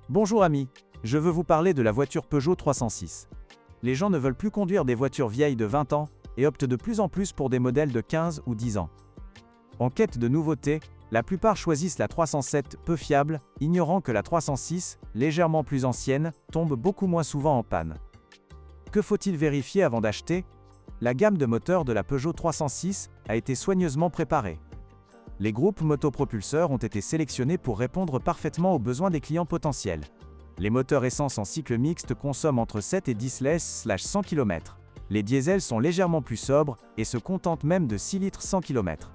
Bonjour amis, je veux vous parler de la voiture Peugeot 306. Les gens ne veulent plus conduire des voitures vieilles de 20 ans et optent de plus en plus pour des modèles de 15 ou 10 ans. En quête de nouveautés, la plupart choisissent la 307 peu fiable, ignorant que la 306, légèrement plus ancienne, tombe beaucoup moins souvent en panne. Que faut-il vérifier avant d'acheter? La gamme de moteurs de la Peugeot 306 a été soigneusement préparée. Les groupes motopropulseurs ont été sélectionnés pour répondre parfaitement aux besoins des clients potentiels. Les moteurs essence en cycle mixte consomment entre 7 et 10 litres/100 km. Les diesels sont légèrement plus sobres et se contentent même de 6 litres 100 km.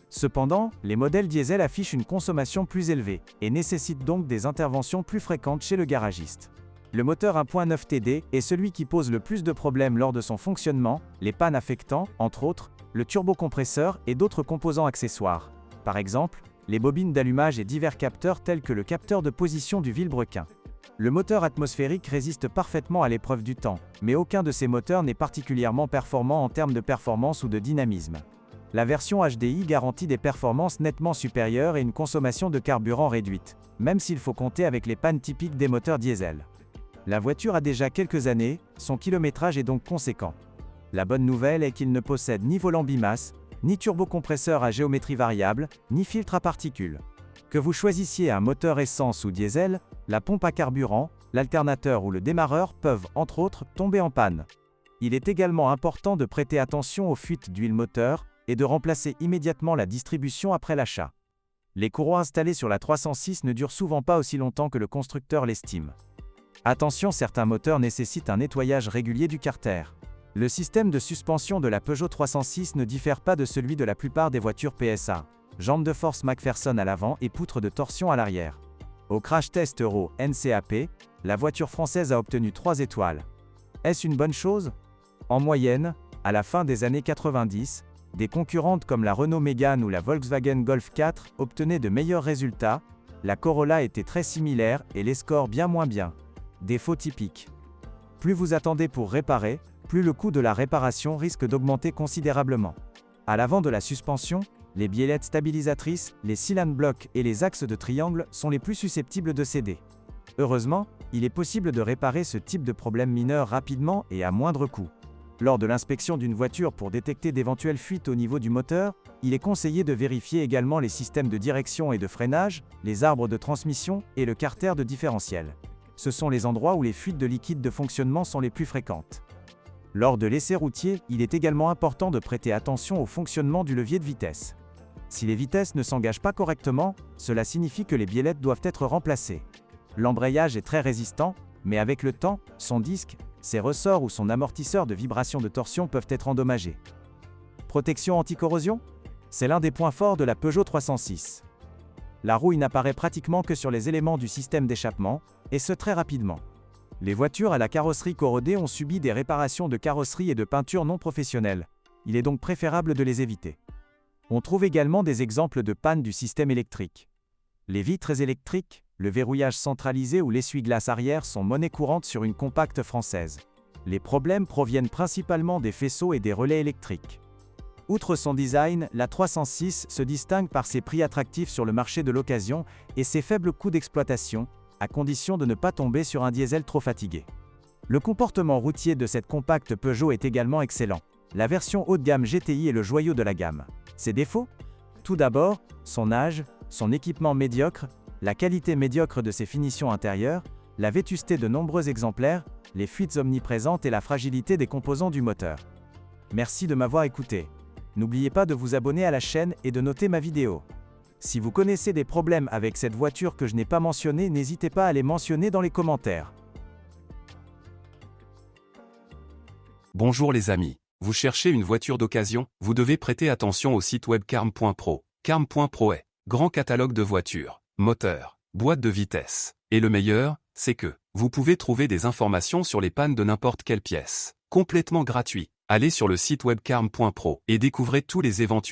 Cependant, les modèles diesel affichent une consommation plus élevée et nécessitent donc des interventions plus fréquentes chez le garagiste. Le moteur 1.9 TD est celui qui pose le plus de problèmes lors de son fonctionnement, les pannes affectant, entre autres, le turbocompresseur et d'autres composants accessoires. Par exemple, les bobines d'allumage et divers capteurs tels que le capteur de position du vilebrequin. Le moteur atmosphérique résiste parfaitement à l'épreuve du temps, mais aucun de ces moteurs n'est particulièrement performant en termes de performance ou de dynamisme. La version HDI garantit des performances nettement supérieures et une consommation de carburant réduite, même s'il faut compter avec les pannes typiques des moteurs diesel. La voiture a déjà quelques années, son kilométrage est donc conséquent. La bonne nouvelle est qu'il ne possède ni volant bimasse, ni turbocompresseur à géométrie variable, ni filtre à particules. Que vous choisissiez un moteur essence ou diesel, la pompe à carburant, l'alternateur ou le démarreur peuvent, entre autres, tomber en panne. Il est également important de prêter attention aux fuites d'huile moteur et de remplacer immédiatement la distribution après l'achat. Les courroies installées sur la 306 ne durent souvent pas aussi longtemps que le constructeur l'estime. Attention, certains moteurs nécessitent un nettoyage régulier du carter. Le système de suspension de la Peugeot 306 ne diffère pas de celui de la plupart des voitures PSA. Jambes de force McPherson à l'avant et poutre de torsion à l'arrière. Au crash test Euro NCAP, la voiture française a obtenu 3 étoiles. Est-ce une bonne chose? En moyenne, à la fin des années 90, des concurrentes comme la Renault Mégane ou la Volkswagen Golf 4 obtenaient de meilleurs résultats, la Corolla était très similaire et les scores bien moins bien. Défaut typique. Plus vous attendez pour réparer, plus le coût de la réparation risque d'augmenter considérablement. À l'avant de la suspension, les biellettes stabilisatrices, les cylindres blocs et les axes de triangle sont les plus susceptibles de céder. Heureusement, il est possible de réparer ce type de problème mineur rapidement et à moindre coût. Lors de l'inspection d'une voiture pour détecter d'éventuelles fuites au niveau du moteur, il est conseillé de vérifier également les systèmes de direction et de freinage, les arbres de transmission et le carter de différentiel. Ce sont les endroits où les fuites de liquide de fonctionnement sont les plus fréquentes. Lors de l'essai routier, il est également important de prêter attention au fonctionnement du levier de vitesse. Si les vitesses ne s'engagent pas correctement, cela signifie que les biellettes doivent être remplacées. L'embrayage est très résistant, mais avec le temps, son disque, ses ressorts ou son amortisseur de vibration de torsion peuvent être endommagés. Protection anti-corrosion? C'est l'un des points forts de la Peugeot 306. La rouille n'apparaît pratiquement que sur les éléments du système d'échappement, et ce très rapidement. Les voitures à la carrosserie corrodée ont subi des réparations de carrosserie et de peinture non professionnelles. Il est donc préférable de les éviter. On trouve également des exemples de panne du système électrique. Les vitres électriques, le verrouillage centralisé ou l'essuie-glace arrière sont monnaie courante sur une compacte française. Les problèmes proviennent principalement des faisceaux et des relais électriques. Outre son design, la 306 se distingue par ses prix attractifs sur le marché de l'occasion et ses faibles coûts d'exploitation, à condition de ne pas tomber sur un diesel trop fatigué. Le comportement routier de cette compacte Peugeot est également excellent. La version haut de gamme GTI est le joyau de la gamme. Ses défauts? Tout d'abord, son âge, son équipement médiocre, la qualité médiocre de ses finitions intérieures, la vétusté de nombreux exemplaires, les fuites omniprésentes et la fragilité des composants du moteur. Merci de m'avoir écouté. N'oubliez pas de vous abonner à la chaîne et de noter ma vidéo. Si vous connaissez des problèmes avec cette voiture que je n'ai pas mentionné, n'hésitez pas à les mentionner dans les commentaires. Bonjour les amis. Vous cherchez une voiture d'occasion? Vous devez prêter attention au site web carm.pro. Carm.pro est grand catalogue de voitures, moteurs, boîtes de vitesse. Et le meilleur, c'est que vous pouvez trouver des informations sur les pannes de n'importe quelle pièce. Complètement gratuit. Allez sur le site web carm.pro et découvrez tous les éventuels